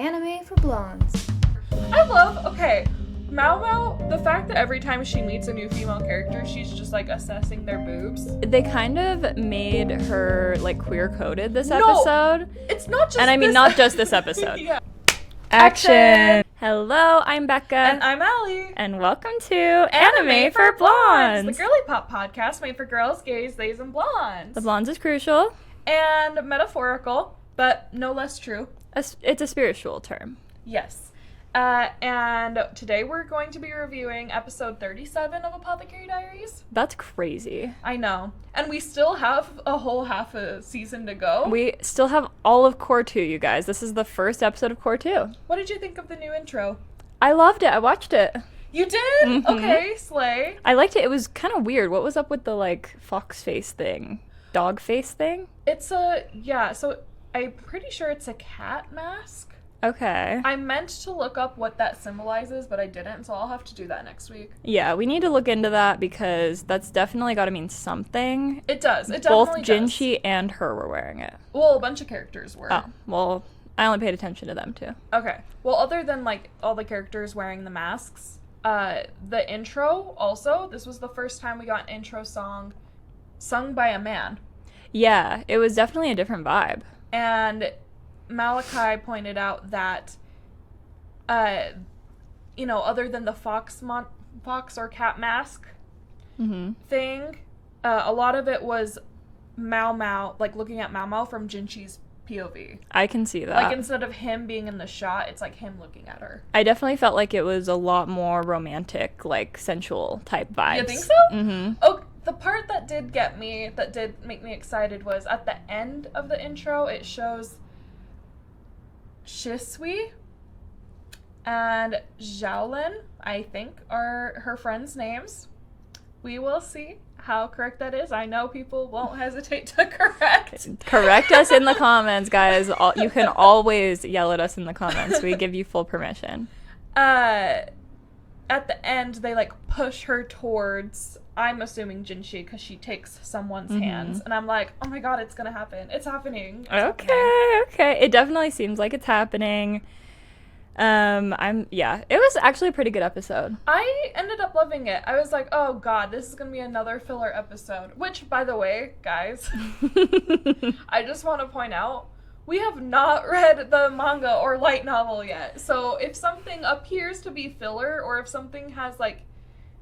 Anime for blondes. I love, Maomao, the fact that every time she meets a new female character, she's just, like, assessing their boobs. They kind of made her, like, queer-coded this episode. It's not just And I mean, not just this episode. Yeah. Action! Hello, I'm Becca. And I'm Allie. And welcome to Anime for Blondes. The Girly Pop podcast made for girls, gays, theys, and blondes. The blondes is crucial. And metaphorical, but no less true. It's a spiritual term. Yes. And today we're going to be reviewing episode 37 of Apothecary Diaries. That's crazy. I know. And we still have a whole half a season to go. We still have all of Core 2, you guys. This is the first episode of Core 2. What did you think of the new intro? I loved it. I watched it. You did? Mm-hmm. Okay, slay. I liked it. It was kind of weird. What was up with the, like, fox face thing? Dog face thing? So I'm pretty sure it's a cat mask. Okay. I meant to look up what that symbolizes, but I didn't, so I'll have to do that next week. Yeah, we need to look into that because that's definitely got to mean something. It does. It definitely does. Both Jinchi and her were wearing it. Well, a bunch of characters were. Oh, well, I only paid attention to them too. Okay. Well, other than, like, all the characters wearing the masks, the intro also, this was the first time we got an intro song sung by a man. Yeah, it was definitely a different vibe. And Malachi pointed out that, other than the fox or cat mask thing, a lot of it was Maomao, like looking at Maomao from Jinchi's POV. I can see that. Like, instead of him being in the shot, it's like him looking at her. I definitely felt like it was a lot more romantic, like sensual type vibes. You think so? Mm-hmm. Oh, the part that did make me excited was at the end of the intro, it shows Shisui and Xiaolin, I think, are her friends' names. We will see how correct that is. I know people won't hesitate to correct us in the comments, guys. You can always yell at us in the comments. We give you full permission. At the end, they, like, push her towards, I'm assuming Jinchi, because she takes someone's hands. And I'm like, oh my god, it's gonna happen. It's happening. Okay. It definitely seems like it's happening. It was actually a pretty good episode. I ended up loving it. I was like, oh god, this is gonna be another filler episode. Which, by the way, guys, I just want to point out, we have not read the manga or light novel yet. So if something appears to be filler, or if something has, like,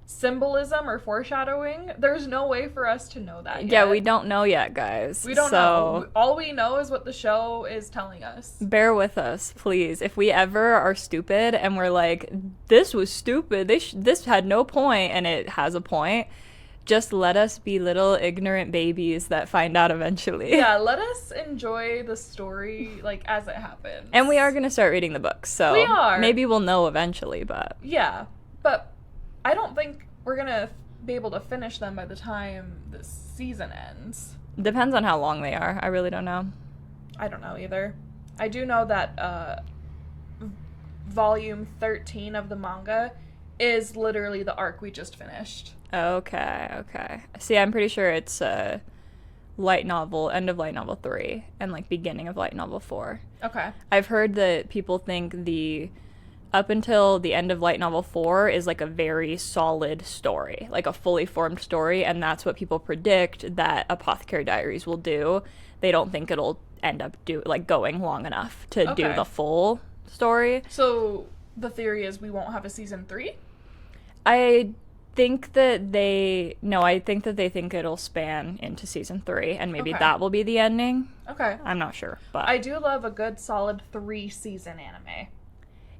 symbolism or foreshadowing, there's no way for us to know that yet. Yeah, we don't know yet, guys. We don't know. All we know is what the show is telling us. Bear with us, please. If we ever are stupid and we're like, this was stupid, this had no point, and it has a point, just let us be little ignorant babies that find out eventually. Yeah, let us enjoy the story, like, as it happens. And we are going to start reading the books, so we are. Maybe we'll know eventually, but... Yeah, but I don't think we're going to be able to finish them by the time this season ends. Depends on how long they are. I really don't know. I don't know either. I do know that volume 13 of the manga is literally the arc we just finished. Okay. See, I'm pretty sure it's light novel, end of light novel 3, and, like, beginning of light novel 4. Okay. I've heard that people think up until the end of light novel 4 is, like, a very solid story, like a fully formed story, and that's what people predict that Apothecary Diaries will do. They don't think it'll end up going long enough to do the full story. So the theory is we won't have a season 3? I think that they think it'll span into season 3, and maybe that will be the ending. Okay. I'm not sure, but I do love a good solid 3-season anime.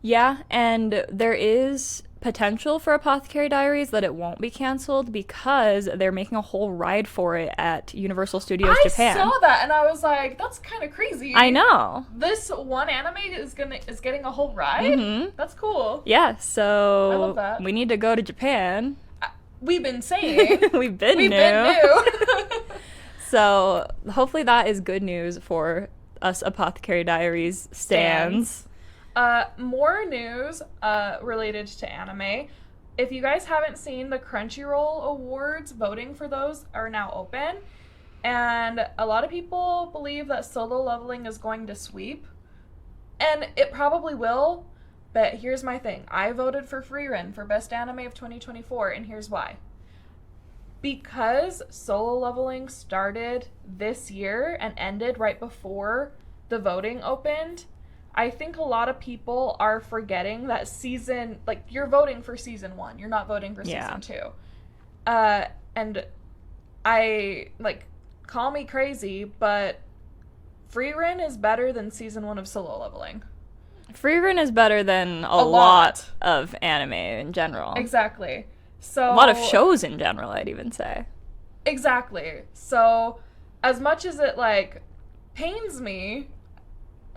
Yeah, and there is potential for Apothecary Diaries that it won't be canceled because they're making a whole ride for it at Universal Studios Japan. I saw that and I was like, that's kind of crazy. I know. This one anime is getting a whole ride? Mm-hmm. That's cool. Yeah, so I love that. We need to go to Japan. We've been saying. We've been new. So hopefully that is good news for us Apothecary Diaries stans. More news related to anime. If you guys haven't seen the Crunchyroll Awards, voting for those are now open. And a lot of people believe that Solo Leveling is going to sweep. And it probably will, but here's my thing. I voted for Frieren for Best Anime of 2024, and here's why. Because Solo Leveling started this year and ended right before the voting opened, I think a lot of people are forgetting that season, like, you're voting for season 1. You're not voting for season 2. And I, like, call me crazy, but Frieren is better than season 1 of Solo Leveling. Frieren is better than a lot of anime in general. Exactly. So a lot of shows in general, I'd even say. Exactly. So as much as it, like, pains me,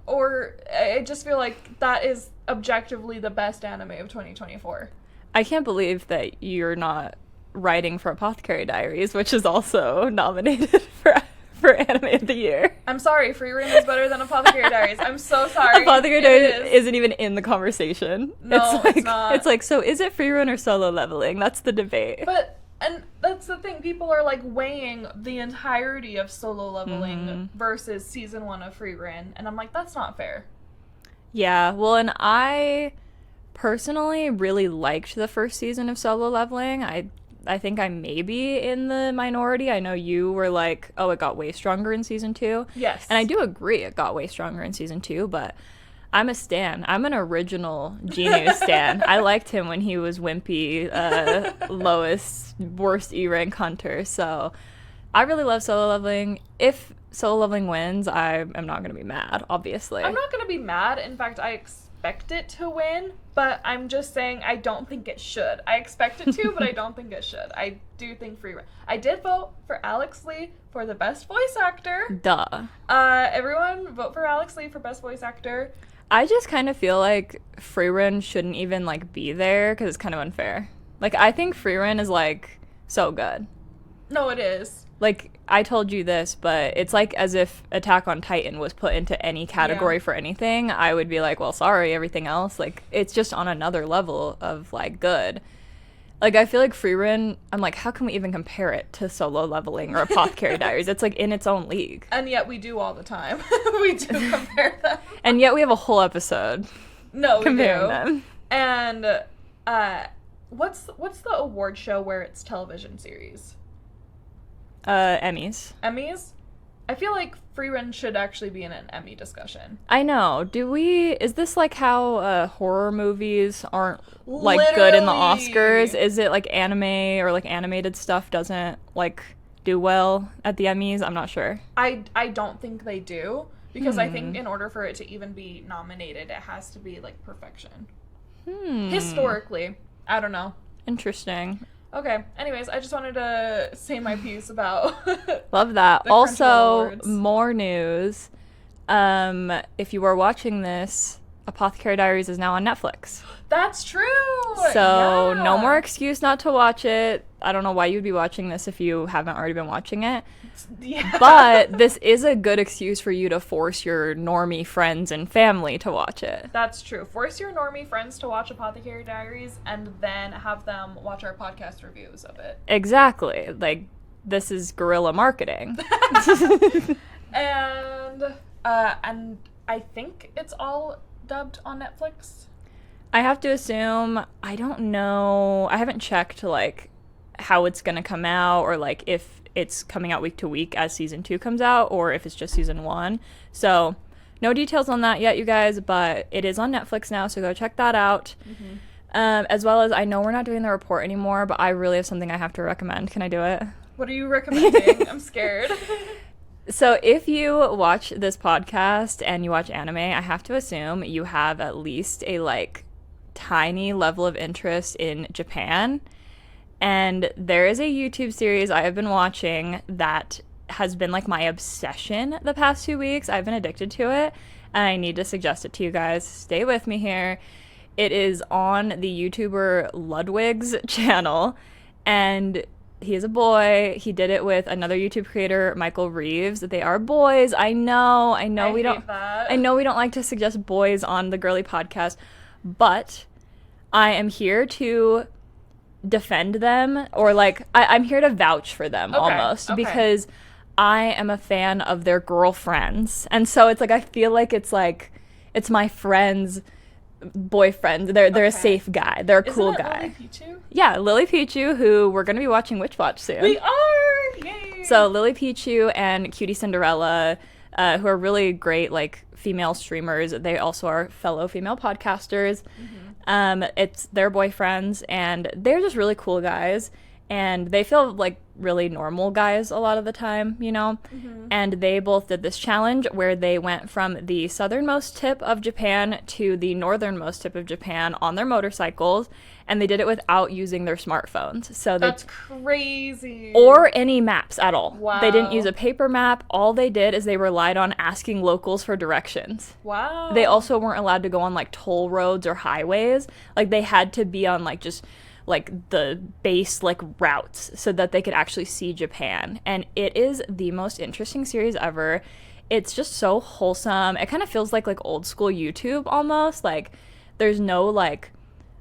or I just feel like that is objectively the best anime of 2024. I can't believe that you're not writing for Apothecary Diaries, which is also nominated for Anime of the Year. I'm sorry, Frieren is better than Apothecary Diaries. I'm so sorry. Apothecary Diaries isn't even in the conversation. No, it's not. It's like, so is it Frieren or Solo Leveling? That's the debate. And that's the thing. People are, like, weighing the entirety of Solo Leveling versus season 1 of Frieren, and I'm like, that's not fair. Yeah, well, and I personally really liked the first season of Solo Leveling. I think I may be in the minority. I know you were like, oh, it got way stronger in season 2. Yes. And I do agree it got way stronger in season 2, but I'm a stan. I'm an original Genius stan. I liked him when he was wimpy, lowest, worst E-rank hunter. So I really love Solo Leveling. If Solo Leveling wins, I am not going to be mad, obviously. I'm not going to be mad. In fact, I expect it to win, but I'm just saying I don't think it should. I expect it to, but I don't think it should. I do think Frieren. I did vote for Alex Lee for the best voice actor. Duh. Everyone vote for Alex Lee for best voice actor. I just kind of feel like Frieren shouldn't even, like, be there because it's kind of unfair. Like, I think Frieren is, like, so good. No, it is. Like, I told you this, but it's like as if Attack on Titan was put into any category for anything. I would be like, well, sorry, everything else. Like, it's just on another level of, like, good. Like, I feel like Frieren, I'm like, how can we even compare it to Solo Leveling or Apothecary Diaries? It's, like, in its own league. And yet we do all the time. We do compare them. And yet we have a whole episode comparing them. And what's the award show where it's television series? Emmys. Emmys? I feel like Frieren should actually be in an Emmy discussion. I know. Is this like how horror movies aren't, like, good in the Oscars? Is it like anime or, like, animated stuff doesn't, like, do well at the Emmys? I'm not sure. I don't think they do, because I think in order for it to even be nominated, it has to be, like, perfection. Historically. I don't know. Interesting. Okay, anyways, I just wanted to say my piece about love that. the Also, Crunchyroll Awards. more news. If you are watching this, Apothecary Diaries is now on Netflix. That's true! So, yeah. no more excuse not to watch it. I don't know why you'd be watching this if you haven't already been watching it. Yeah. But this is a good excuse for you to force your normie friends and family to watch it. That's true. Force your normie friends to watch Apothecary Diaries and then have them watch our podcast reviews of it. Exactly. Like, this is guerrilla marketing. And I think it's all dubbed on Netflix. I have to assume, I don't know, I haven't checked, like, how it's gonna come out, or, like, if it's coming out week to week as season 2 comes out, or if it's just season 1. So, no details on that yet, you guys, but it is on Netflix now, so go check that out. As well as, I know we're not doing the report anymore, but I really have something I have to recommend. Can I do it? What are you recommending? I'm scared. So if you watch this podcast and you watch anime, I have to assume you have at least a, like, tiny level of interest in Japan. And there is a YouTube series I have been watching that has been, like, my obsession the past 2 weeks. I've been addicted to it, and I need to suggest it to you guys. Stay with me here. It is on the YouTuber Ludwig's channel, and he is a boy. He did it with another YouTube creator, Michael Reeves. They are boys. I know we don't like to suggest boys on the Girly podcast, but I am here to defend them, or, like, I'm here to vouch for them almost, because I am a fan of their girlfriends. And so it's like, I feel like it's, like, it's my friend's boyfriend. They're a safe guy. They're a cool Isn't it guy. Lily Pichu? Yeah, Lily Pichu, who we're going to be watching Witch Watch soon. We are! Yay! So Lily Pichu and Cutie Cinderella, who are really great, like, female streamers. They also are fellow female podcasters. It's their boyfriends, and they're just really cool guys. And they feel like really normal guys a lot of the time, you know? And they both did this challenge where they went from the southernmost tip of Japan to the northernmost tip of Japan on their motorcycles, and they did it without using their smartphones. So That's crazy. or any maps at all. Wow. They didn't use a paper map. All they did is they relied on asking locals for directions. Wow. They also weren't allowed to go on like toll roads or highways. Like they had to be on like just like the base like routes so that they could actually see Japan. And it is the most interesting series ever. It's just so wholesome. It kind of feels like old school YouTube almost. Like there's no like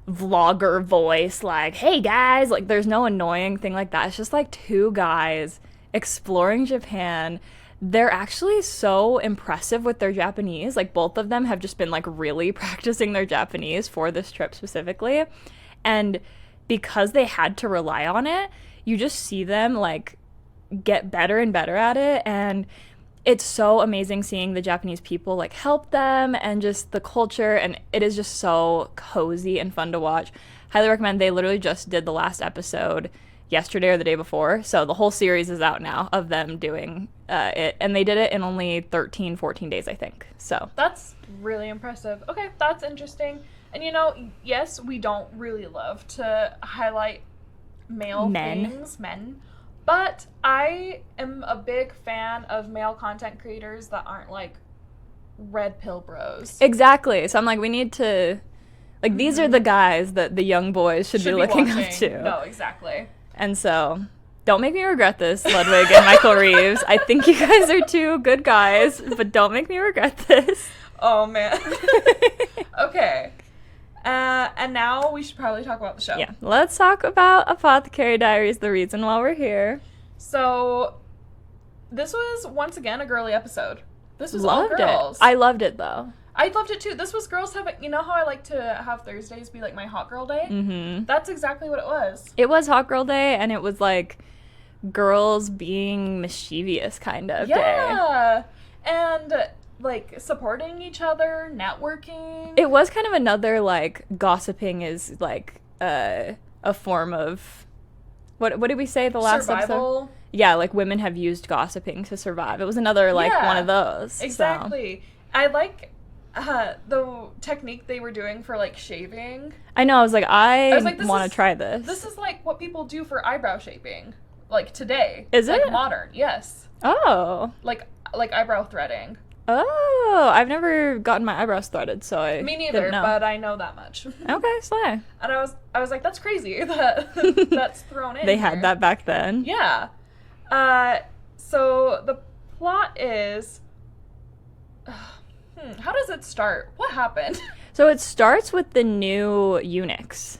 vlogger voice like, hey guys, like there's no annoying thing like that. It's just like two guys exploring Japan. They're actually so impressive with their Japanese. Like both of them have just been like really practicing their Japanese for this trip specifically. And because they had to rely on it, you just see them like get better and better at it. And it's so amazing seeing the Japanese people like help them and just the culture. And it is just so cozy and fun to watch. Highly recommend. They literally just did the last episode yesterday or the day before. So the whole series is out now of them doing it. And they did it in only 13, 14 days, I think. So that's really impressive. Okay, that's interesting. And you know, yes, we don't really love to highlight men, but I am a big fan of male content creators that aren't like red pill bros. Exactly. So I'm like, we need to, like, these are the guys that the young boys should be looking up to. No, exactly. And so, don't make me regret this, Ludwig and Michael Reeves. I think you guys are two good guys, but don't make me regret this. Oh, man. Okay. And now we should probably talk about the show. Yeah, let's talk about Apothecary Diaries, the reason why we're here. So, this was, once again, a girly episode. This was all girls. I loved it, though. I loved it, too. This was girls having, you know how I like to have Thursdays be, like, my hot girl day? Mm-hmm. That's exactly what it was. It was hot girl day, and it was, like, girls being mischievous kind of day. Yeah! And like supporting each other, networking. It was kind of another like gossiping is like a form of what did we say the last survival episode? Yeah, like women have used gossiping to survive. It was another like one of those. Exactly. So. I like the technique they were doing for like shaving. I know. I was like, I like, want to try this. This is like what people do for eyebrow shaping, like today. Is it like modern? Yes. Oh. Like eyebrow threading. Oh, I've never gotten my eyebrows threaded, so I Me neither, but I know that much. Okay, slay. And I was like, that's crazy that that's thrown in. They had that back then. Yeah. So the plot is, how does it start? What happened? So it starts with the new eunuchs.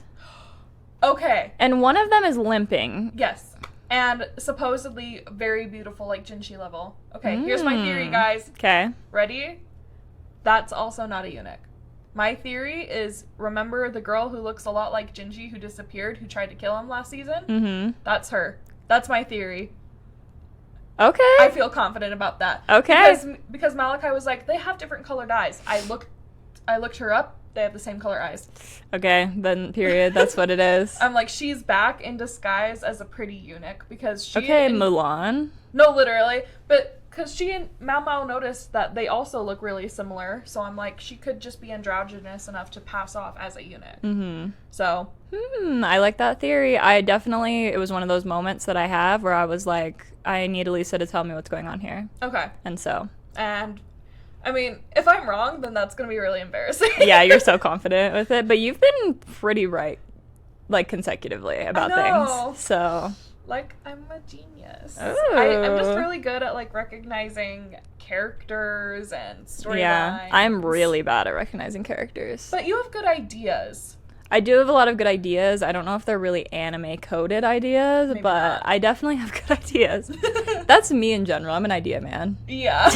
Okay. And one of them is limping. Yes. And supposedly very beautiful, like Jinshi level. Okay, here's my theory, guys. Okay. Ready? That's also not a eunuch. My theory is, remember the girl who looks a lot like Jinji who disappeared, who tried to kill him last season? Mm-hmm. That's her. That's my theory. Okay. I feel confident about that. Okay. Because Malachi was like, they have different colored eyes. I looked her up. They have the same color eyes. Okay, then period. That's what it is. I'm like, she's back in disguise as a pretty eunuch because she. Okay, Mulan. No, literally, but because she and Maomao noticed that they also look really similar, so I'm like, she could just be androgynous enough to pass off as a eunuch. Mm-hmm. So. I like that theory. It was one of those moments that I have where I was like, I need Elisa to tell me what's going on here. Okay. And so. And. I mean, if I'm wrong, then that's going to be really embarrassing. Yeah, you're so confident with it. But you've been pretty right, like, consecutively about things. So. Like, I'm a genius. Ooh. I'm just really good at, like, recognizing characters and storylines. Yeah, I'm really bad at recognizing characters. But you have good ideas. I do have a lot of good ideas. I don't know if they're really anime coded ideas, Maybe but not. I definitely have good ideas. That's me in general. I'm an idea man. Yeah.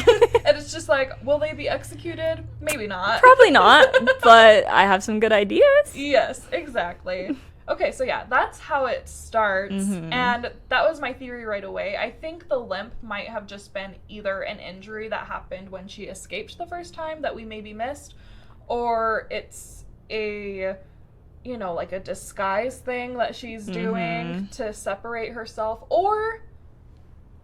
And it's just like, will they be executed? Maybe not. Probably not, but I have some good ideas. Yes, exactly. Okay, so yeah, that's how it starts. Mhm. And that was my theory right away. I think the limp might have just been either an injury that happened when she escaped the first time that we maybe missed, or it's a, you know, like a disguise thing that she's doing to separate herself, or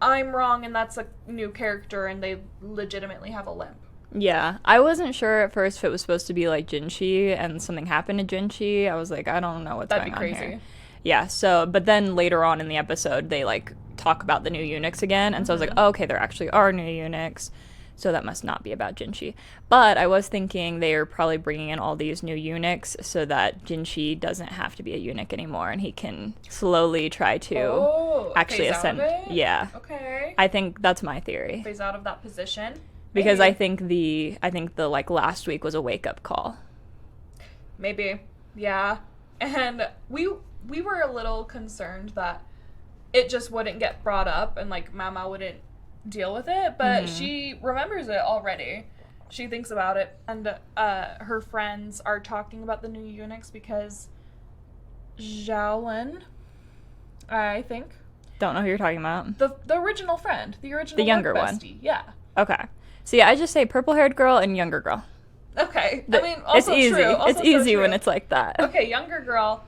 I'm wrong and that's a new character and they legitimately have a limp. Yeah, I wasn't sure at first if it was supposed to be like Jinchi and something happened to Jinchi. I was like, I don't know what's That'd going be on crazy. here. Yeah, so, but then later on in the episode, they like talk about the new eunuchs again, and so I was like, oh, okay, there actually are new eunuchs, so that must not be about Jinchi. But I was thinking they are probably bringing in all these new eunuchs so that Jinchi doesn't have to be a eunuch anymore, and he can slowly try to actually phase ascend. out of it? Yeah, Okay. I think that's my theory. Phase out of that position. Because Maybe. I think the like last week was a wake up call. Maybe. Yeah. And we were a little concerned that it just wouldn't get brought up and like Mama wouldn't deal with it, but she remembers it already. She thinks about it, and her friends are talking about the new eunuchs because Xiaolin, I think, Don't know who you're talking about. the original friend, the original The younger work one. bestie. Yeah. Okay. So yeah, I just say purple-haired girl and younger girl. Okay. I mean, also it's easy. true. Also It's so easy when true. it's like that. Okay, younger girl.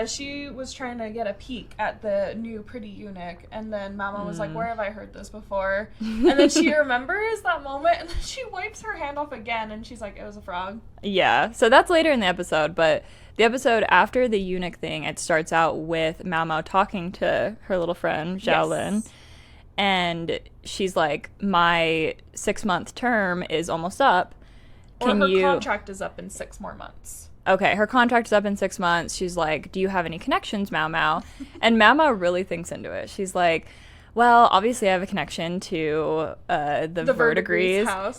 She was trying to get a peek at the new pretty eunuch, and then Mama was like, "Where have I heard this before?" And then she remembers that moment, and then she wipes her hand off again, and she's like, "It was a frog." Yeah. So that's later in the episode, but the episode after the eunuch thing, it starts out with Maomao talking to her little friend Xiaolin. Yes. And she's like, my 6-month term is almost up. Or her contract is up in 6 more months. Okay, her contract is up in 6 months. She's like, do you have any connections, Maomao? And Maomao really thinks into it. She's like, well, obviously I have a connection to the Verdigris Verdigris house.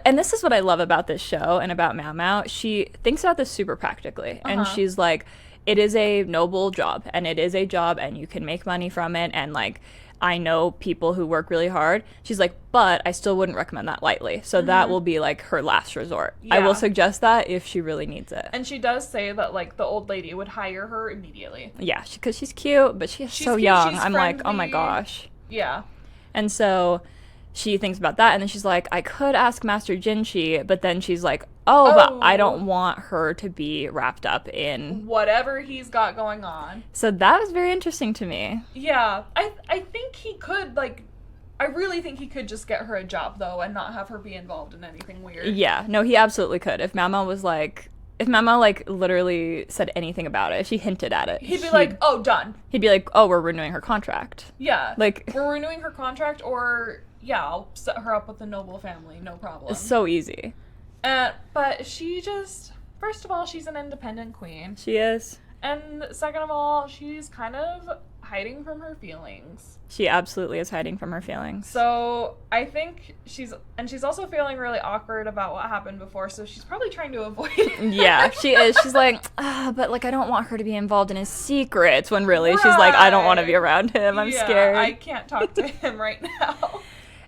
And this is what I love about this show and about Maomao. She thinks about this super practically. And she's like, it is a noble job, and it is a job, and you can make money from it, and like, I know people who work really hard. She's like, but I still wouldn't recommend that lightly. So that will be like her last resort. I will suggest that if she really needs it. And she does say that like the old lady would hire her immediately. Yeah, because she's cute, but she's so cute, young. she's I'm like, oh my friendly. gosh. Yeah. And so she thinks about that, and then she's like, I could ask Master Jinchi, but then she's like, but I don't want her to be wrapped up in Whatever he's got going on. So that was very interesting to me. Yeah. I think he could, like, I really think he could just get her a job, though, and not have her be involved in anything weird. Yeah, no, he absolutely could. If Mama like literally said anything about it, if she hinted at it, He'd be like, oh, done. He'd be like, oh, we're renewing her contract. Yeah. Like, we're renewing her contract, or, yeah, I'll set her up with the noble family, no problem. it's so easy. But she just, first of all, she's an independent queen. She is. And second of all, she's kind of hiding from her feelings. She absolutely is hiding from her feelings. So I think she's also feeling really awkward about what happened before, so she's probably trying to avoid it. Yeah, she is. She's like, but like I don't want her to be involved in his secrets, when really she's like, I don't want to be around him. I'm scared. I can't talk to him right now.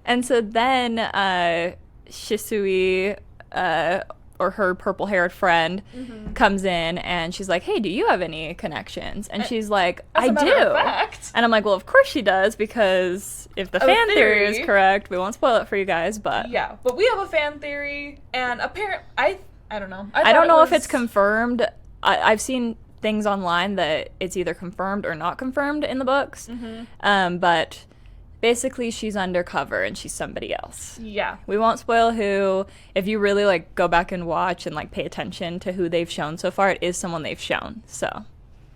And so then Shisui, or her purple-haired friend, comes in, and she's like, hey, do you have any connections? And she's like, I do. And I'm like, well, of course she does, because if the fan theory is correct, we won't spoil it for you guys, but... Yeah, but we have a fan theory, and apparently, I don't know. I don't know if it's confirmed. I've seen things online that it's either confirmed or not confirmed in the books, but... Basically, she's undercover and she's somebody else. Yeah. We won't spoil who. If you really like go back and watch and like pay attention to who they've shown so far, it is someone they've shown. So.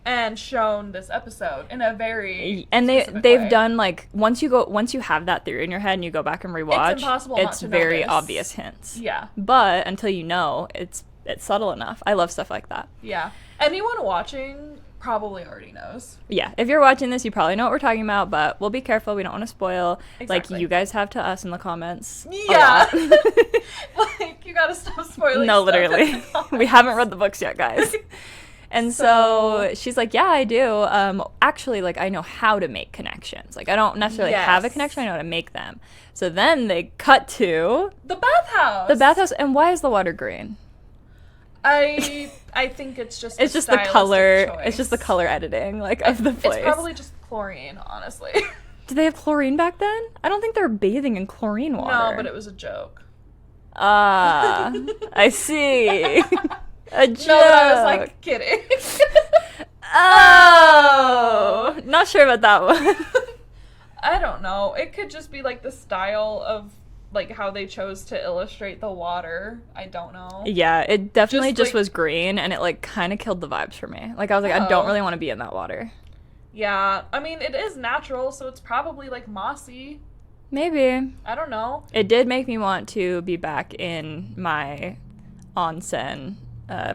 And shown this episode in a very they've way. done like once you have that theory in your head and you go back and rewatch, it's impossible not to very notice. obvious hints. Yeah. But until you know, it's subtle enough. I love stuff like that. Yeah. Anyone watching probably already knows. Yeah, if you're watching this, you probably know what we're talking about, but we'll be careful. We don't want to spoil. Exactly. Like, you guys have to us in the comments. Yeah. Like, you gotta stop spoiling No, stuff in literally. the comments. We haven't read the books yet, guys. And so she's like, yeah, I do. Actually, like, I know how to make connections. Like, I don't necessarily have a connection. I know how to make them. So then they cut to the bathhouse. The bathhouse. And why is the water green? I think it's just it's just the color. Choice. It's just the color editing, like, of the place. It's probably just chlorine, honestly. Did they have chlorine back then? I don't think they were bathing in chlorine water. No, but it was a joke. Ah, I see. A joke. No, but I was like kidding. Oh, not sure about that one. I don't know. It could just be like the style of like how they chose to illustrate the water. I don't know. Yeah, it definitely just like, was green, and it like kind of killed the vibes for me. Like I was like, I don't really want to be in that water. Yeah, I mean it is natural, so it's probably like mossy. Maybe. I don't know. It did make me want to be back in my onsen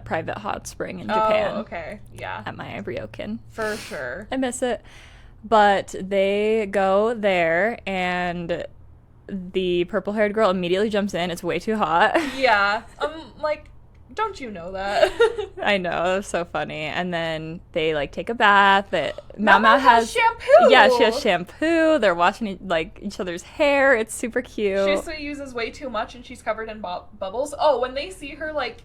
private hot spring in Japan. Oh, okay. Yeah. At my ryokan. For sure. I miss it. But they go there, and the purple-haired girl immediately jumps in. It's way too hot. Yeah. Like, don't you know that? I know. It was so funny. And then they, like, take a bath. Maomao has shampoo! Yeah, she has shampoo. They're washing, like, each other's hair. It's super cute. She uses way too much, and she's covered in bubbles. Oh, when they see her, like,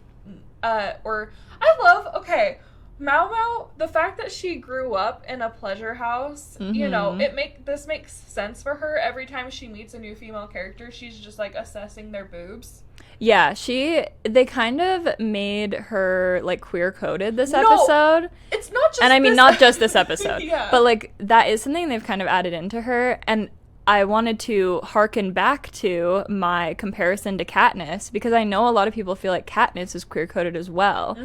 Maomao, the fact that she grew up in a pleasure house, you know, this makes sense for her. Every time she meets a new female character, she's just like assessing their boobs. Yeah, they kind of made her like queer coded this episode. It's not just And I mean not just this episode. Yeah. But like that is something they've kind of added into her, and I wanted to harken back to my comparison to Katniss, because I know a lot of people feel like Katniss is queer-coded as well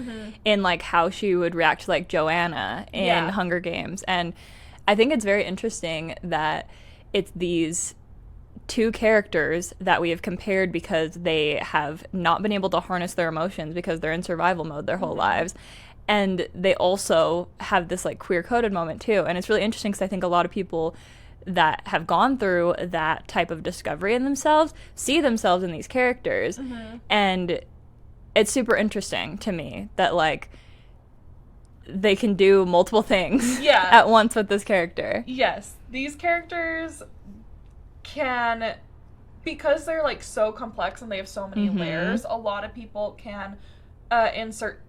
in, like, how she would react to, like, Joanna in Hunger Games. And I think it's very interesting that it's these two characters that we have compared because they have not been able to harness their emotions because they're in survival mode their whole lives. And they also have this, like, queer-coded moment, too. And it's really interesting because I think a lot of people that have gone through that type of discovery in themselves see themselves in these characters. And it's super interesting to me that like they can do multiple things at once with this character. Yes, these characters can, because they're like so complex and they have so many layers, a lot of people can insert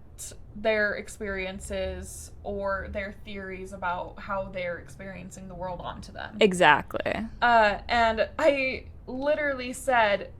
their experiences or their theories about how they're experiencing the world onto them. Exactly. And I literally said,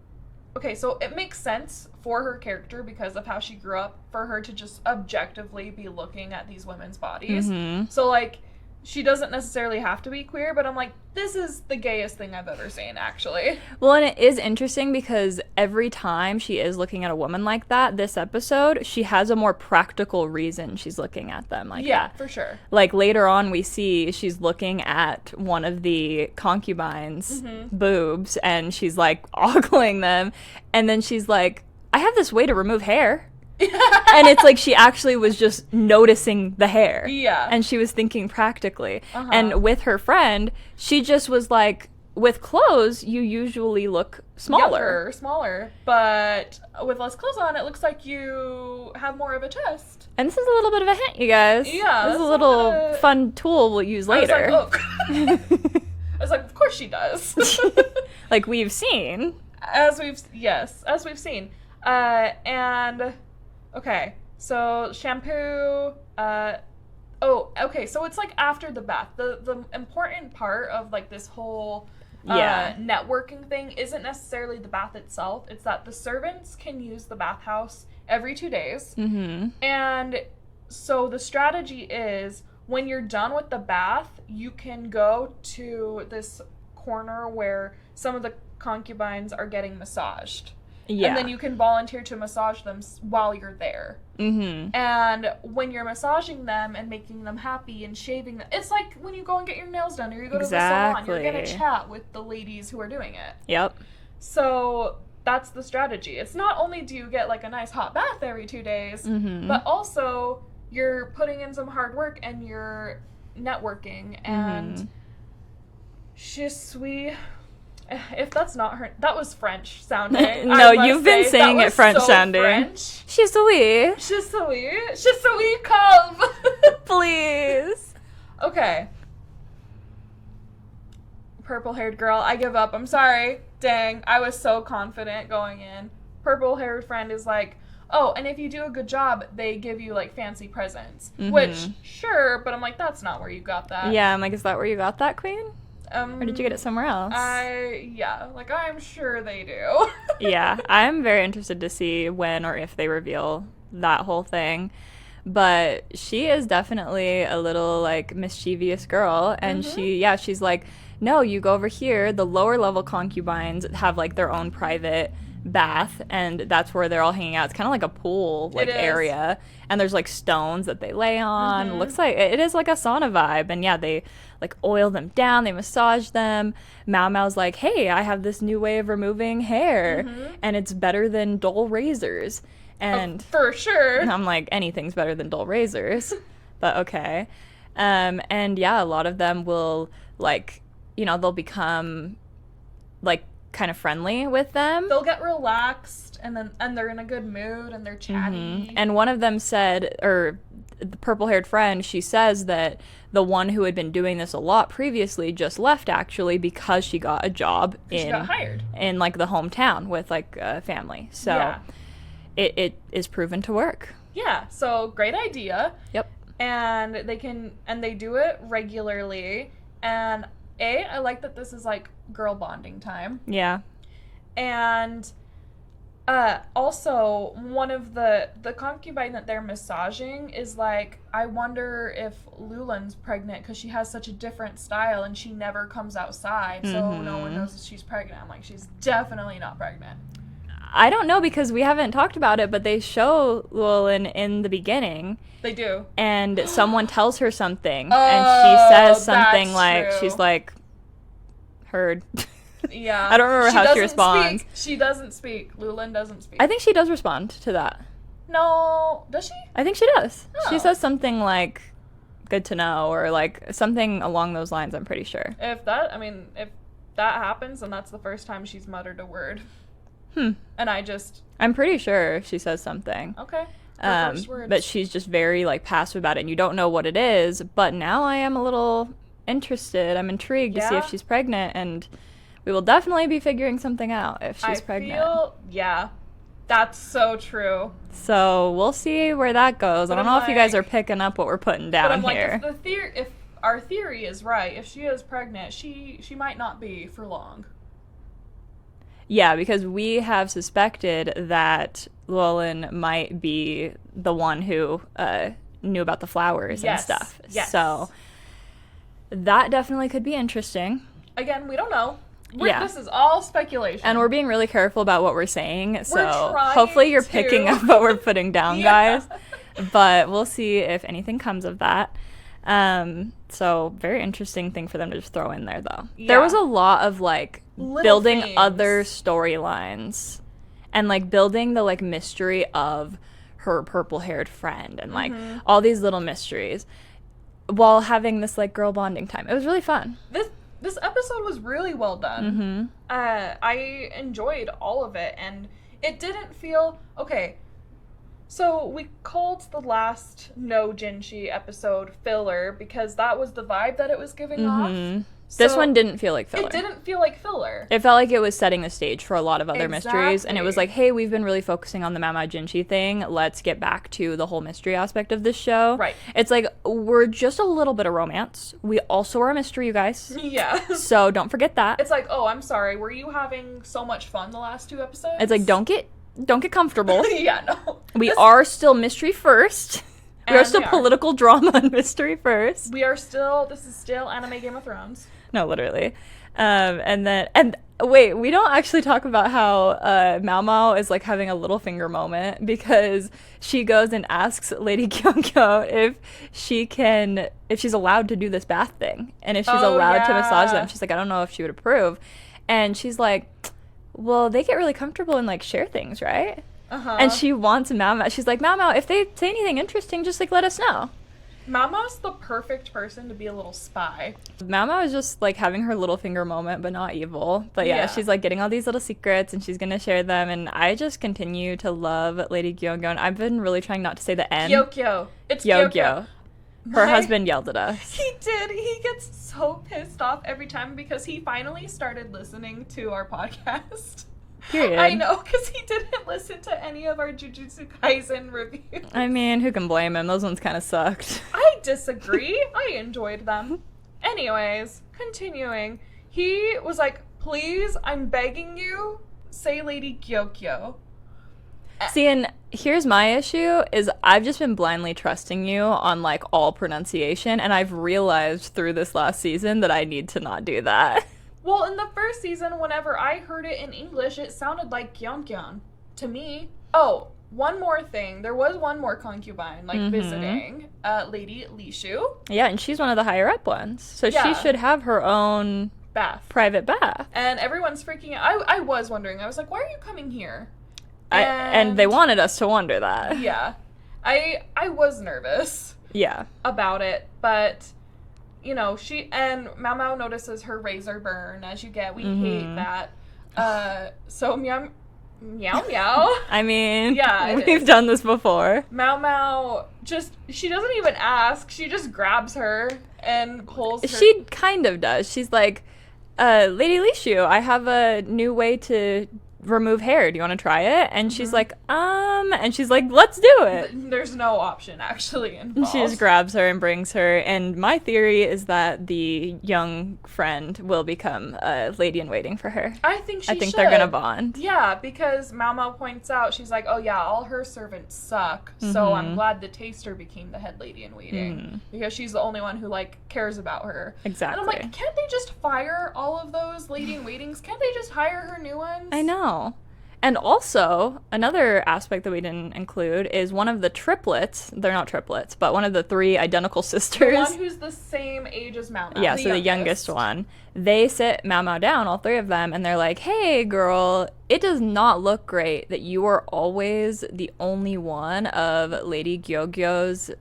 okay, so it makes sense for her character because of how she grew up, for her to just objectively be looking at these women's bodies. So, like, she doesn't necessarily have to be queer, but I'm like, this is the gayest thing I've ever seen, actually. Well, and it is interesting because every time she is looking at a woman like that, this episode, she has a more practical reason she's looking at them like that. Yeah, for sure. Like, later on, we see she's looking at one of the concubines' boobs, and she's, like, ogling them, and then she's like, I have this way to remove hair. And it's like she actually was just noticing the hair. Yeah. And she was thinking practically. And with her friend, she just was like, with clothes, you usually look smaller. Smaller. But with less clothes on, it looks like you have more of a chest. And this is a little bit of a hint, you guys. Yeah. This is a little fun tool we'll use later. I was like, oh. I was like, of course she does. Like we've seen. As we've seen. And... Okay, so shampoo, so it's like after the bath. The important part of like this whole networking thing isn't necessarily the bath itself. It's that the servants can use the bathhouse every 2 days. And so the strategy is when you're done with the bath, you can go to this corner where some of the concubines are getting massaged. Yeah. And then you can volunteer to massage them while you're there. And when you're massaging them and making them happy and shaving them, it's like when you go and get your nails done or you go to the salon, you're going to chat with the ladies who are doing it. Yep. So that's the strategy. It's not only do you get like a nice hot bath every 2 days, but also you're putting in some hard work and you're networking. And je suis... If that's not her, that was French sounding. No, you've been saying it French sounding. French. Shisui. Shisui, come! Please. Okay. Purple-haired girl, I give up. I'm sorry. Dang, I was so confident going in. Purple-haired friend is like, oh, and if you do a good job, they give you, like, fancy presents. Which, sure, but I'm like, that's not where you got that. Yeah, I'm like, is that where you got that, Queen? Or did you get it somewhere else? I'm sure they do. Yeah, I'm very interested to see when or if they reveal that whole thing. But she is definitely a little, like, mischievous girl. And she's like, no, you go over here. The lower level concubines have, like, their own private bath, and that's where they're all hanging out. It's kind of like a pool, like, area. And there's, like, stones that they lay on. It looks like it is like a sauna vibe. And yeah, they, like, oil them down. They massage them. Maomao's like, hey, I have this new way of removing hair. And it's better than dull razors. And for sure. I'm like, anything's better than dull razors. But okay. And yeah, a lot of them will, like, you know, they'll become, like, kind of friendly with them. They'll get relaxed, and they're in a good mood, and they're chatty. And one of them said, or the purple-haired friend, she says that the one who had been doing this a lot previously just left, actually, because she got a job she got hired in, like, the hometown with, like, a family. So it is proven to work. Yeah, so great idea. Yep. And they do it regularly, and I like that this is, like, girl bonding time. Yeah. And also, one of the concubine that they're massaging is like, I wonder if Lulan's pregnant because she has such a different style and she never comes outside, so no one knows that she's pregnant. I'm like, she's definitely not pregnant. I don't know because we haven't talked about it, but they show Lulan in the beginning. They do. And someone tells her something, and she says something like, true. She's like, heard. Yeah. I don't remember how she responds. She doesn't speak. Lulan doesn't speak. I think she does respond to that. No. Does she? I think she does. Oh. She says something like, good to know, or like something along those lines, I'm pretty sure. If that happens, then that's the first time she's muttered a word. And I'm pretty sure she says something. Okay. But she's just very, like, passive about it, and you don't know what it is. But now I am a little interested. I'm intrigued to see if she's pregnant, and we will definitely be figuring something out if she's pregnant. Yeah, that's so true. So we'll see where that goes. I don't know if you guys are picking up what we're putting down here. Like, if our theory is right, if she is pregnant, she might not be for long. Yeah, because we have suspected that Lulan might be the one who knew about the flowers and stuff. Yes. So that definitely could be interesting. Again, we don't know. This is all speculation. And we're being really careful about what we're saying. So hopefully you're picking up what we're putting down, guys. But we'll see if anything comes of that. So very interesting thing for them to just throw in there, though. Yeah. There was a lot of, like, building other storylines and, like, building the, like, mystery of her purple-haired friend and, like, all these little mysteries while having this, like, girl bonding time. It was really fun. This episode was really well done. I enjoyed all of it, and it didn't feel... Okay, so we called the last No Jinshi episode filler because that was the vibe that it was giving off. This one didn't feel like filler. It didn't feel like filler. It felt like it was setting the stage for a lot of other mysteries, and it was like, hey, we've been really focusing on the Maomao Jinshi thing. Let's get back to the whole mystery aspect of this show. Right. It's like, we're just a little bit of romance. We also are a mystery, you guys. Yeah. So don't forget that. It's like, oh, I'm sorry. Were you having so much fun the last 2 episodes? It's like, don't get comfortable. Yeah, no. We are still mystery first. We are still political drama and mystery first. This is still anime Game of Thrones. No, literally. And wait, we don't actually talk about how Maomao is, like, having a little finger moment because she goes and asks Lady Kyokyo if she's allowed to do this bath thing and if she's allowed to massage them. She's like, I don't know if she would approve. And she's like, well, they get really comfortable and, like, share things, right? And she wants Maomao. She's like, Maomao, if they say anything interesting, just, like, let us know. Maomao's the perfect person to be a little spy. Maomao is just like having her little finger moment, but not evil. But yeah, she's like getting all these little secrets and she's gonna share them. And I just continue to love Lady Gyogyo. And I've been really trying not to say the N. Gyokyo. It's Gyokyo. Her husband yelled at us. He did. He gets so pissed off every time because he finally started listening to our podcast. Period. I know, because he didn't listen to any of our Jujutsu Kaisen reviews. I mean, who can blame him? Those ones kind of sucked. I disagree. I enjoyed them. Anyways, continuing. He was like, please, I'm begging you, say Lady Gyokyo. See, and here's my issue, is I've just been blindly trusting you on, like, all pronunciation, and I've realized through this last season that I need to not do that. Well, in the first season, whenever I heard it in English, it sounded like Gyeongkyeon to me. Oh, one more thing. There was one more concubine, like, visiting, Lady Lishu. Yeah, and she's one of the higher-up ones. So she should have her own private bath. And everyone's freaking out. I was wondering. I was like, why are you coming here? And they wanted us to wonder that. Yeah. I was nervous. Yeah. About it, but... You know, Maomao notices her razor burn, as you get. We hate that. So meow. I mean, yeah, we've done this before. Maomao she doesn't even ask. She just grabs her and pulls her. She kind of does. She's like, Lady Lishu, I have a new way to remove hair. Do you want to try it? And she's like, and she's like, let's do it. There's no option actually involved. She just grabs her and brings her. And my theory is that the young friend will become a lady in waiting for her. I think they're gonna bond. Yeah, because Maomao points out, she's like, oh yeah, all her servants suck. So I'm glad the taster became the head lady in waiting because she's the only one who like cares about her. Exactly. And I'm like, can't they just fire all of those lady in waitings? Can't they just hire her new ones? I know. And also, another aspect that we didn't include is one of the triplets, they're not triplets, but one of the three identical sisters. The one who's the same age as Maomao. Yeah, the youngest one. They sit Maomao down, all three of them, and they're like, hey, girl, it does not look great that you are always the only one of Lady Gyogyo's,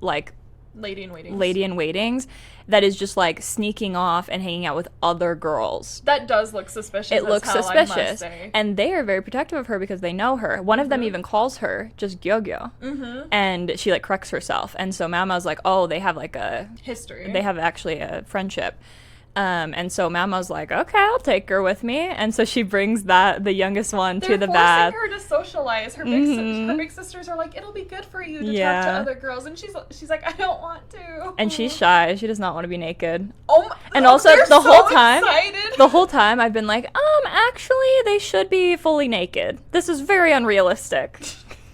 like, Lady in waitings that is just like sneaking off and hanging out with other girls. That does look suspicious. It looks suspicious. And they are very protective of her because they know her. One of them even calls her just Gyogyo. And she like corrects herself. And so Maomao's like, oh, they have like a history. They have actually a friendship. And so Maomao's like, okay, I'll take her with me. And so she brings the youngest one to the bath. They're forcing her to socialize. Her big sisters are like, it'll be good for you to talk to other girls. And she's like, I don't want to. And she's shy. She does not want to be naked. Oh my, and also the whole time I've been like, actually they should be fully naked. This is very unrealistic.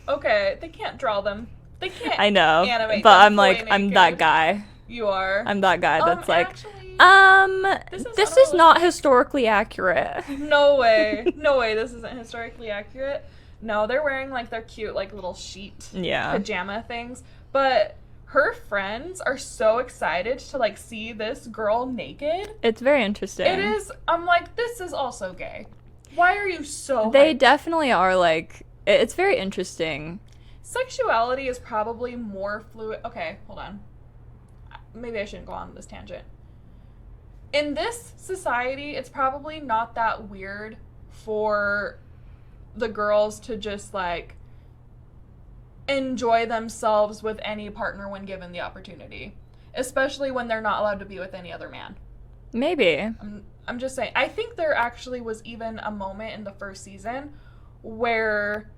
Okay, they can't draw them. They can't I know. Animate but them I'm like, naked. I'm that guy. You are. I'm that guy that's like, actually, this is not historically accurate. No way. No way this isn't historically accurate. No, they're wearing like their cute like little sheet pajama things. But her friends are so excited to like see this girl naked. It's very interesting. It is. I'm like, this is also gay. Why are you so They hyped? definitely are like, it's very interesting. Sexuality is probably more fluid. Okay, hold on. Maybe I shouldn't go on this tangent. In this society, it's probably not that weird for the girls to just, like, enjoy themselves with any partner when given the opportunity. Especially when they're not allowed to be with any other man. Maybe. I'm just saying. I think there actually was even a moment in the first season where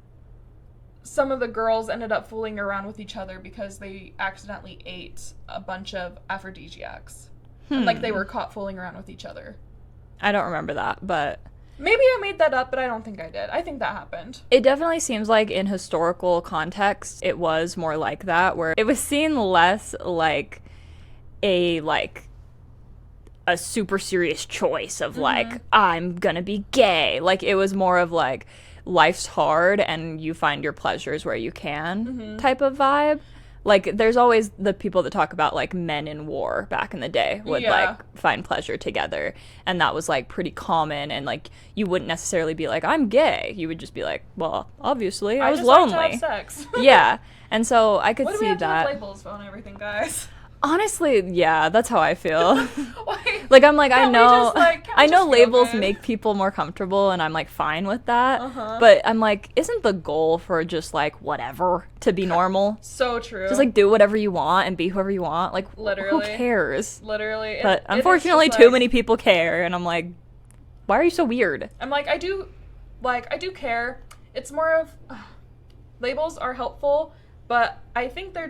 some of the girls ended up fooling around with each other because they accidentally ate a bunch of aphrodisiacs. And, like, they were caught fooling around with each other. I don't remember that, but... Maybe I made that up, but I don't think I did. I think that happened. It definitely seems like in historical context, it was more like that, where it was seen less like a super serious choice of, like, I'm gonna be gay. Like, it was more of, like, life's hard and you find your pleasures where you can type of vibe. like, there's always the people that talk about, like, men in war back in the day would, like, find pleasure together. And that was, like, pretty common. And, like, you wouldn't necessarily be like, I'm gay. You would just be like, well, obviously, I was lonely. Like to have sex. Yeah. And so I could see what do we have that. to have labels on everything, guys? Honestly, yeah, that's how I feel. Like, I'm like, I know labels make people more comfortable, and I'm, like, fine with that. But I'm like, isn't the goal for just, like, whatever to be normal? So true. Just, like, do whatever you want and be whoever you want. Like, literally. Who cares? Literally. But unfortunately, too many people care, and I'm like, why are you so weird? I'm like, I do care. It's more of, labels are helpful, but I think they're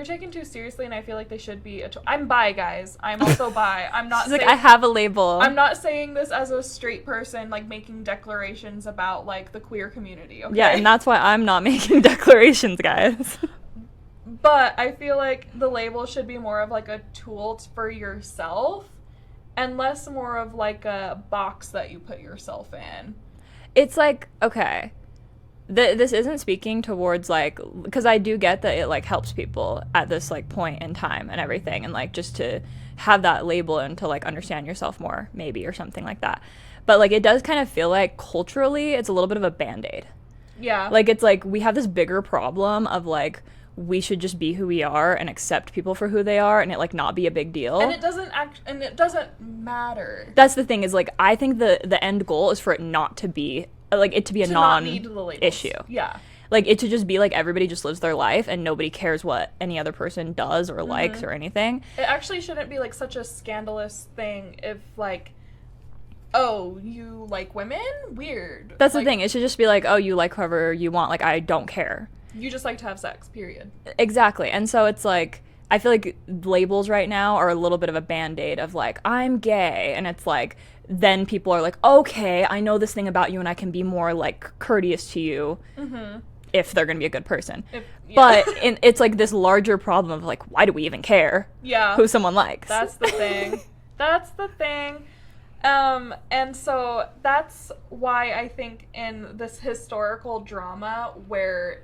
taken too seriously, and I feel like they should be. I'm bi, guys. I'm also bi. I'm not. She's like, I have a label. I'm not saying this as a straight person, like making declarations about like the queer community. Okay? Yeah, and that's why I'm not making declarations, guys. But I feel like the label should be more of like a tool for yourself, and less more of like a box that you put yourself in. It's like, okay. This isn't speaking towards, like, because I do get that it, like, helps people at this, like, point in time and everything, and, like, just to have that label and to, like, understand yourself more, maybe, or something like that. But, like, it does kind of feel like, culturally, it's a little bit of a Band-Aid. Yeah. Like, it's like, we have this bigger problem of, like, we should just be who we are and accept people for who they are, and it, like, not be a big deal. And it doesn't matter. That's the thing, is, like, I think the end goal is for it not to be, like, it to be a non-issue. Yeah. Like, it to just be, like, everybody just lives their life and nobody cares what any other person does or likes or anything. It actually shouldn't be, like, such a scandalous thing if, like, oh, you like women? Weird. That's like, the thing. It should just be like, oh, you like whoever you want. Like, I don't care. You just like to have sex, period. Exactly. And so it's, like, I feel like labels right now are a little bit of a Band-Aid of, like, I'm gay. And it's, like, then people are like, okay, I know this thing about you and I can be more, like, courteous to you if they're going to be a good person. But it's, like, this larger problem of, like, why do we even care who someone likes? That's the thing. That's the thing. And so that's why I think in this historical drama where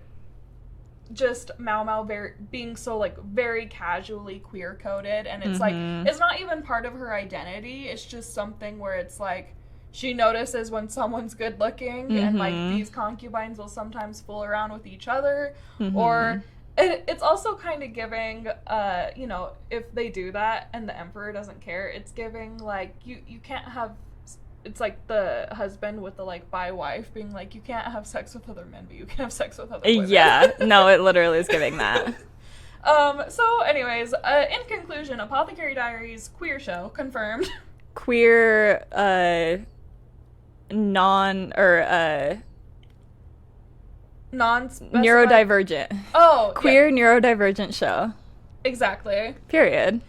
just Maomao being so, like, very casually queer-coded, and it's, like, it's not even part of her identity, it's just something where it's, like, she notices when someone's good-looking, and, like, these concubines will sometimes fool around with each other, or it's also kind of giving, you know, if they do that, and the emperor doesn't care, it's giving, like, you can't have, it's like the husband with the, like, bi wife being like, you can't have sex with other men, but you can have sex with other women. Yeah, no, it literally is giving that. So anyways, in conclusion, Apothecary Diaries, queer show, confirmed. Queer, neurodivergent. Oh, queer neurodivergent show. Exactly. Period.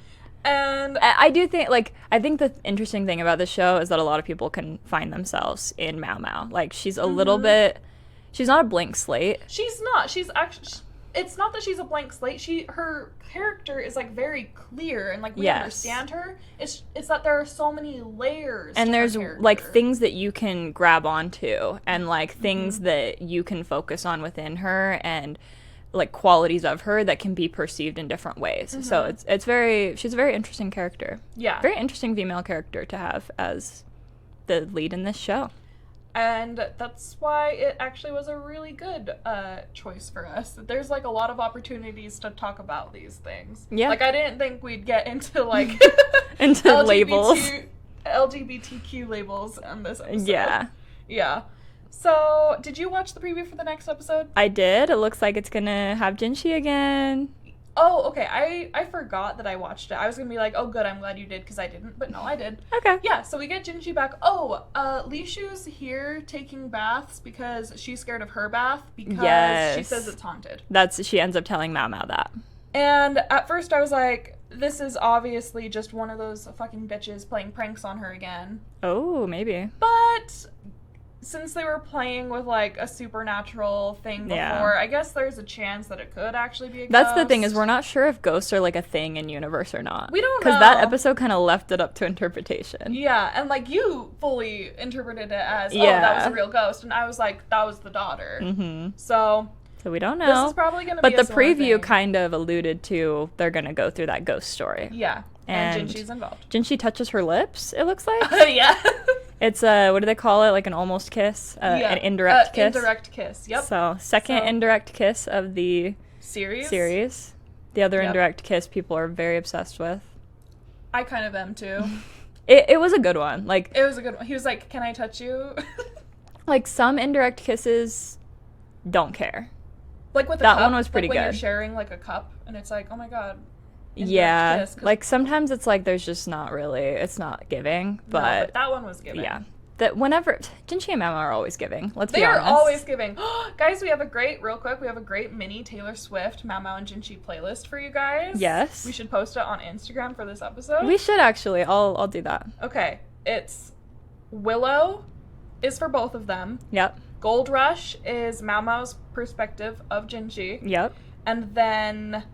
And I do think, like, I think the interesting thing about this show is that a lot of people can find themselves in Maomao. Like, she's a little bit, she's not a blank slate. She's not. She's actually, it's not that she's a blank slate. Her character is, like, very clear, and, like, we understand her. It's that there are so many layers and to there's, her character. like, things that you can grab onto, and, like, things that you can focus on within her, and, like, qualities of her that can be perceived in different ways. So she's a very interesting character. Yeah. Very interesting female character to have as the lead in this show. And that's why it actually was a really good choice for us. There's, like, a lot of opportunities to talk about these things. Yeah. Like, I didn't think we'd get into, like, into LGBTQ labels on this episode. Yeah. Yeah. So, did you watch the preview for the next episode? I did. It looks like it's gonna have Jinshi again. Oh, okay. I forgot that I watched it. I was gonna be like, oh, good, I'm glad you did, because I didn't. But no, I did. Okay. Yeah, so we get Jinshi back. Oh, Lishu's here taking baths because she's scared of her bath because she says it's haunted. She ends up telling Maomao that. And at first I was like, this is obviously just one of those fucking bitches playing pranks on her again. Oh, maybe. But since they were playing with, like, a supernatural thing before, I guess there's a chance that it could actually be a ghost. That's the thing, is we're not sure if ghosts are, like, a thing in universe or not. We don't know. Because that episode kind of left it up to interpretation. Yeah, and, like, you fully interpreted it as, that was a real ghost. And I was like, that was the daughter. So So we don't know. This is probably going to be But a the similar preview thing. kind of alluded to they're going to go through that ghost story. Yeah. And Jinshi's involved. Jinshi touches her lips, it looks like. Yeah. It's what do they call it? Like an almost kiss? An indirect kiss? Indirect kiss, yep. So, second indirect kiss of the series. The other indirect kiss people are very obsessed with. I kind of am too. It was a good one. Like, it was a good one. He was like, "Can I touch you?" Like, some indirect kisses don't care. Like with that cup, one was pretty like when good. you're sharing like a cup and it's like, oh my god. Yeah, kiss, like sometimes it's like there's just not really, it's not giving, but that one was giving. Yeah, that whenever Jinshi and Maomao are always giving. Let's be they honest. are always giving. Guys, we have a great mini Taylor Swift Maomao and Jinshi playlist for you guys. Yes, we should post it on Instagram for this episode. We should actually. I'll do that. Okay, it's Willow is for both of them. Yep. Gold Rush is Maomao's perspective of Jinshi. Yep. And then,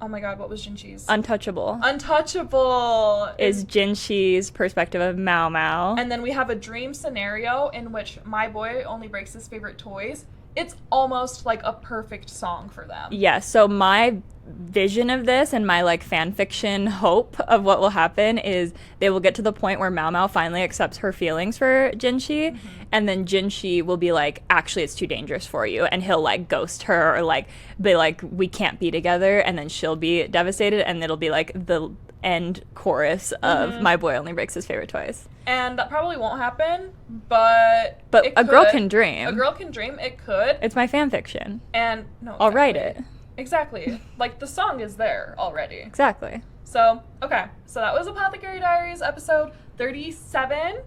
oh my god, what was Jinshi's? Untouchable. Untouchable is Jinshi's perspective of Maomao. And then we have a dream scenario in which my boy only breaks his favorite toys. It's almost like a perfect song for them. Yeah, so my vision of this and my like fan fiction hope of what will happen is they will get to the point where Maomao finally accepts her feelings for Jinshi, and then Jinshi will be like, actually it's too dangerous for you, and he'll like ghost her or like be like, we can't be together, and then she'll be devastated, and it'll be like the end chorus of my boy only breaks his favorite toys. And that probably won't happen, but a girl can dream. A girl can dream. It could. It's my fan fiction. And no, I'll write it. Exactly. Like, the song is there already. Exactly. So, okay. So that was Apothecary Diaries episode 37.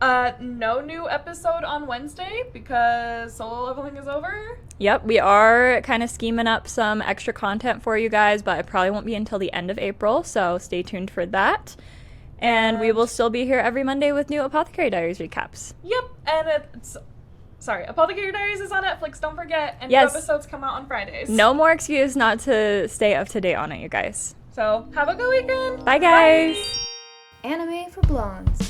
No new episode on Wednesday because solo leveling is over. Yep, we are kind of scheming up some extra content for you guys, but it probably won't be until the end of April, so stay tuned for that. And we will still be here every Monday with new Apothecary Diaries recaps. Yep, and Apothecary Diaries is on Netflix, don't forget, and new episodes come out on Fridays. No more excuse not to stay up to date on it, you guys. So, have a good weekend! Bye, guys! Anime for Blondes.